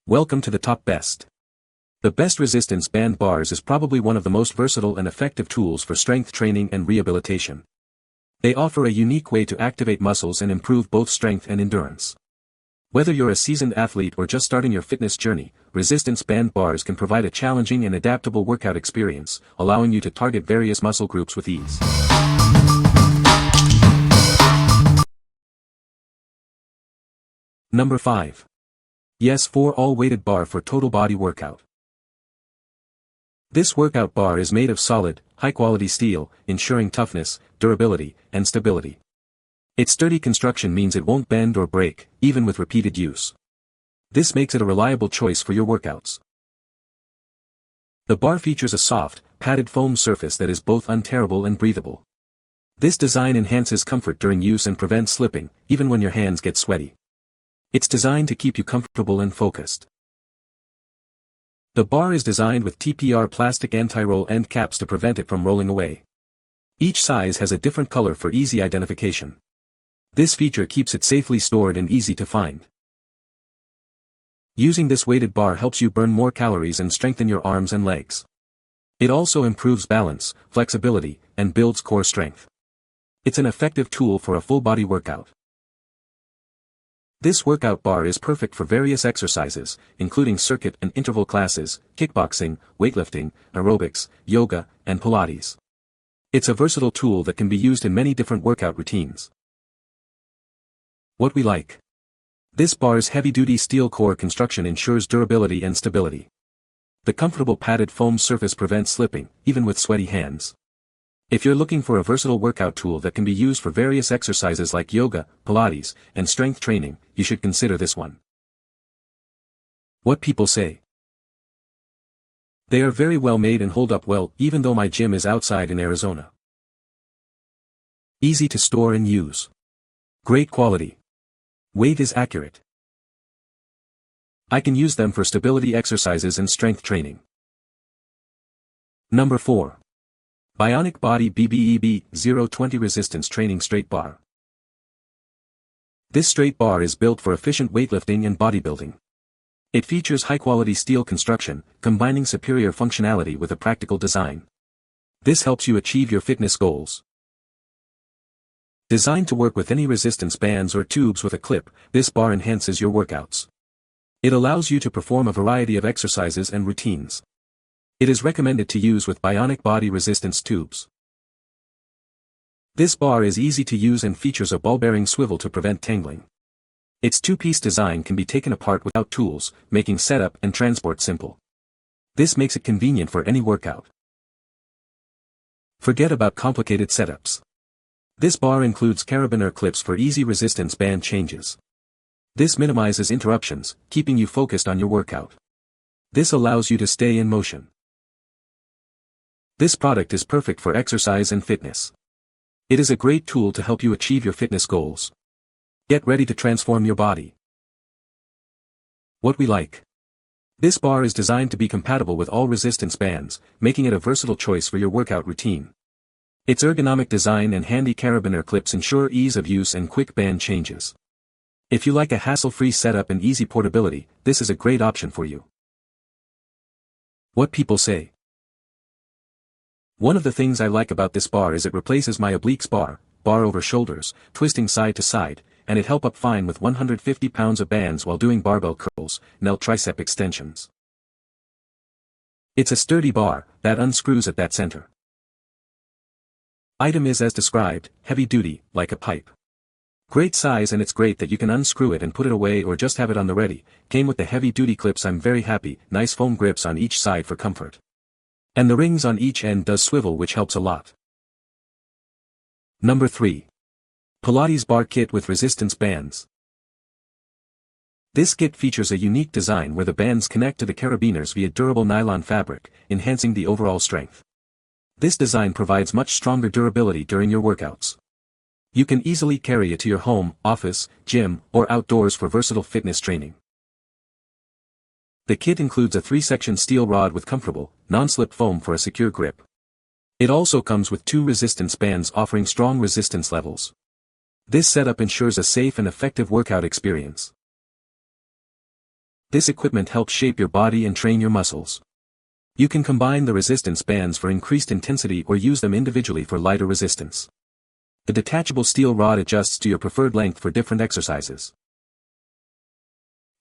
Welcome to the top best. The best resistance band bars is probably one of the most versatile and effective tools for strength training and rehabilitation. They offer a unique way to activate muscles and improve both strength and endurance. Whether you're a seasoned athlete or just starting your fitness journey, resistance band bars can provide a challenging and adaptable workout experience, allowing you to target various muscle groups with ease. Number 5. Yes, 4 all-weighted bar for total body workout. This workout bar is made of solid, high-quality steel, ensuring toughness, durability, and stability. Its sturdy construction means it won't bend or break, even with repeated use. This makes it a reliable choice for your workouts. The bar features a soft, padded foam surface that is both untearable and breathable. This design enhances comfort during use and prevents slipping, even when your hands get sweaty. It's designed to keep you comfortable and focused. The bar is designed with TPR plastic anti-roll end caps to prevent it from rolling away. Each size has a different color for easy identification. This feature keeps it safely stored and easy to find. Using this weighted bar helps you burn more calories and strengthen your arms and legs. It also improves balance, flexibility, and builds core strength. It's an effective tool for a full-body workout. This workout bar is perfect for various exercises, including circuit and interval classes, kickboxing, weightlifting, aerobics, yoga, and Pilates. It's a versatile tool that can be used in many different workout routines. What we like. This bar's heavy-duty steel core construction ensures durability and stability. The comfortable padded foam surface prevents slipping, even with sweaty hands. If you're looking for a versatile workout tool that can be used for various exercises like yoga, Pilates, and strength training, you should consider this one. What people say. They are very well made and hold up well, even though my gym is outside in Arizona. Easy to store and use. Great quality. Weight is accurate. I can use them for stability exercises and strength training. Number 4. BIONIC Body BBEB 020 Resistance Training Straight Bar. This straight bar is built for efficient weightlifting and bodybuilding. It features high-quality steel construction, combining superior functionality with a practical design. This helps you achieve your fitness goals. Designed to work with any resistance bands or tubes with a clip, this bar enhances your workouts. It allows you to perform a variety of exercises and routines. It is recommended to use with bionic body resistance tubes. This bar is easy to use and features a ball-bearing swivel to prevent tangling. Its two-piece design can be taken apart without tools, making setup and transport simple. This makes it convenient for any workout. Forget about complicated setups. This bar includes carabiner clips for easy resistance band changes. This minimizes interruptions, keeping you focused on your workout. This allows you to stay in motion. This product is perfect for exercise and fitness. It is a great tool to help you achieve your fitness goals. Get ready to transform your body. What we like. This bar is designed to be compatible with all resistance bands, making it a versatile choice for your workout routine. Its ergonomic design and handy carabiner clips ensure ease of use and quick band changes. If you like a hassle-free setup and easy portability, this is a great option for you. What people say. One of the things I like about this bar is it replaces my obliques bar over shoulders, twisting side to side, and it help up fine with 150 pounds of bands while doing barbell curls, tricep extensions. It's a sturdy bar that unscrews at that center. Item is as described, heavy duty, like a pipe. Great size, and it's great that you can unscrew it and put it away or just have it on the ready. Came with the heavy duty clips. I'm very happy. Nice foam grips on each side for comfort. And the rings on each end does swivel, which helps a lot. Number 3. Pilates Bar Kit with Resistance Bands. This kit features a unique design where the bands connect to the carabiners via durable nylon fabric, enhancing the overall strength. This design provides much stronger durability during your workouts. You can easily carry it to your home, office, gym, or outdoors for versatile fitness training. The kit includes a 3-section steel rod with comfortable, non-slip foam for a secure grip. It also comes with 2 resistance bands offering strong resistance levels. This setup ensures a safe and effective workout experience. This equipment helps shape your body and train your muscles. You can combine the resistance bands for increased intensity or use them individually for lighter resistance. The detachable steel rod adjusts to your preferred length for different exercises.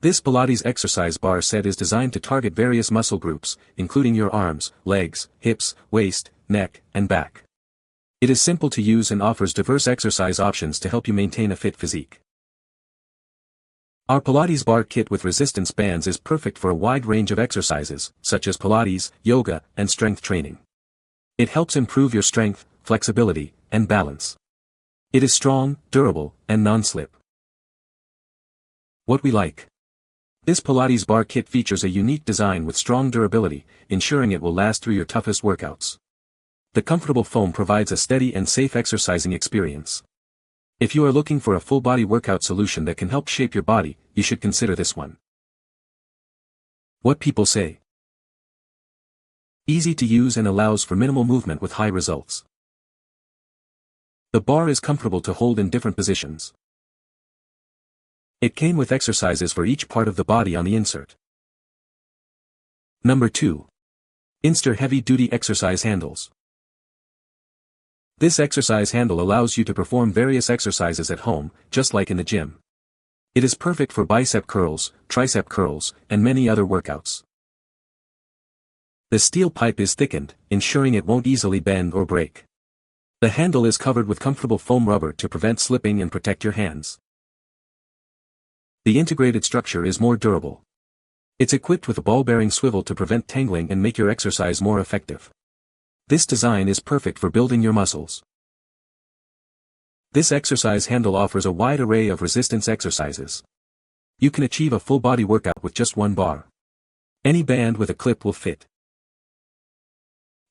This Pilates exercise bar set is designed to target various muscle groups, including your arms, legs, hips, waist, neck, and back. It is simple to use and offers diverse exercise options to help you maintain a fit physique. Our Pilates bar kit with resistance bands is perfect for a wide range of exercises, such as Pilates, yoga, and strength training. It helps improve your strength, flexibility, and balance. It is strong, durable, and non-slip. What we like. This Pilates bar kit features a unique design with strong durability, ensuring it will last through your toughest workouts. The comfortable foam provides a steady and safe exercising experience. If you are looking for a full-body workout solution that can help shape your body, you should consider this one. What people say. Easy to use and allows for minimal movement with high results. The bar is comfortable to hold in different positions. It came with exercises for each part of the body on the insert. Number 2. INNSTAR Heavy-Duty Exercise Handles. This exercise handle allows you to perform various exercises at home, just like in the gym. It is perfect for bicep curls, tricep curls, and many other workouts. The steel pipe is thickened, ensuring it won't easily bend or break. The handle is covered with comfortable foam rubber to prevent slipping and protect your hands. The integrated structure is more durable. It's equipped with a ball-bearing swivel to prevent tangling and make your exercise more effective. This design is perfect for building your muscles. This exercise handle offers a wide array of resistance exercises. You can achieve a full body workout with just one bar. Any band with a clip will fit.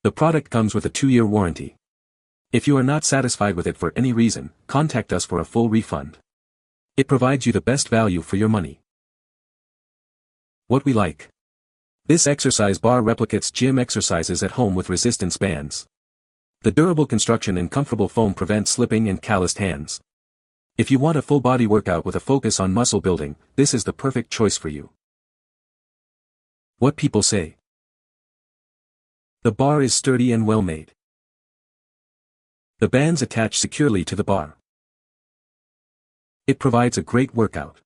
The product comes with a 2-year warranty. If you are not satisfied with it for any reason, contact us for a full refund. It provides you the best value for your money. What we like. This exercise bar replicates gym exercises at home with resistance bands. The durable construction and comfortable foam prevent slipping and calloused hands. If you want a full body workout with a focus on muscle building, this is the perfect choice for you. What people say. The bar is sturdy and well made. The bands attach securely to the bar. It provides a great workout.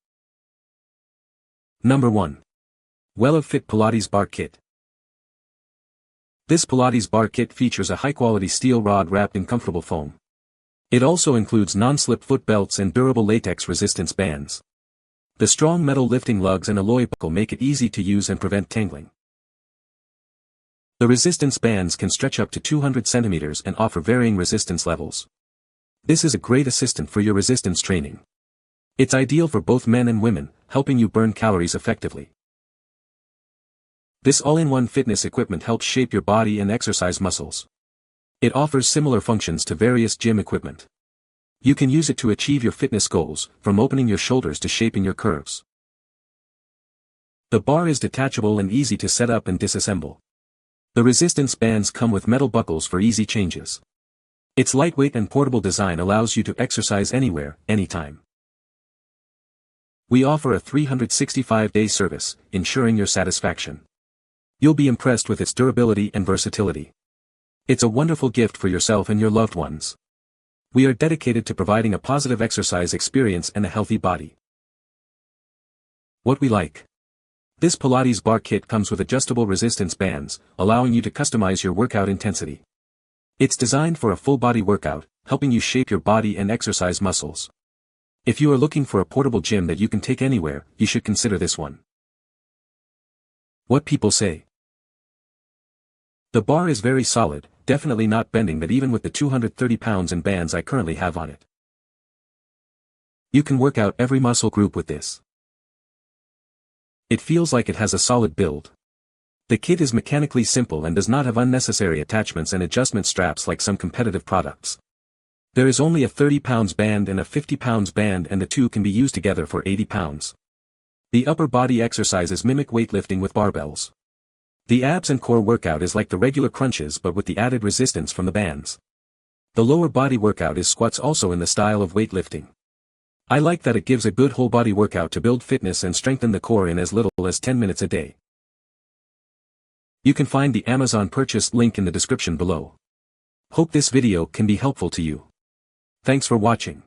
Number 1. WeluvFit Pilates Bar Kit. This Pilates bar kit features a high-quality steel rod wrapped in comfortable foam. It also includes non-slip foot belts and durable latex resistance bands. The strong metal lifting lugs and alloy buckle make it easy to use and prevent tangling. The resistance bands can stretch up to 200 centimeters and offer varying resistance levels. This is a great assistant for your resistance training. It's ideal for both men and women, helping you burn calories effectively. This all-in-one fitness equipment helps shape your body and exercise muscles. It offers similar functions to various gym equipment. You can use it to achieve your fitness goals, from opening your shoulders to shaping your curves. The bar is detachable and easy to set up and disassemble. The resistance bands come with metal buckles for easy changes. Its lightweight and portable design allows you to exercise anywhere, anytime. We offer a 365-day service, ensuring your satisfaction. You'll be impressed with its durability and versatility. It's a wonderful gift for yourself and your loved ones. We are dedicated to providing a positive exercise experience and a healthy body. What we like. This Pilates bar kit comes with adjustable resistance bands, allowing you to customize your workout intensity. It's designed for a full-body workout, helping you shape your body and exercise muscles. If you are looking for a portable gym that you can take anywhere, you should consider this one. What people say. The bar is very solid, definitely not bending that even with the 230 pounds and bands I currently have on it. You can work out every muscle group with this. It feels like it has a solid build. The kit is mechanically simple and does not have unnecessary attachments and adjustment straps like some competitive products. There is only a 30 pounds band and a 50 pounds band, and the two can be used together for 80 pounds. The upper body exercises mimic weightlifting with barbells. The abs and core workout is like the regular crunches but with the added resistance from the bands. The lower body workout is squats, also in the style of weightlifting. I like that it gives a good whole body workout to build fitness and strengthen the core in as little as 10 minutes a day. You can find the Amazon purchase link in the description below. Hope this video can be helpful to you. Thanks for watching.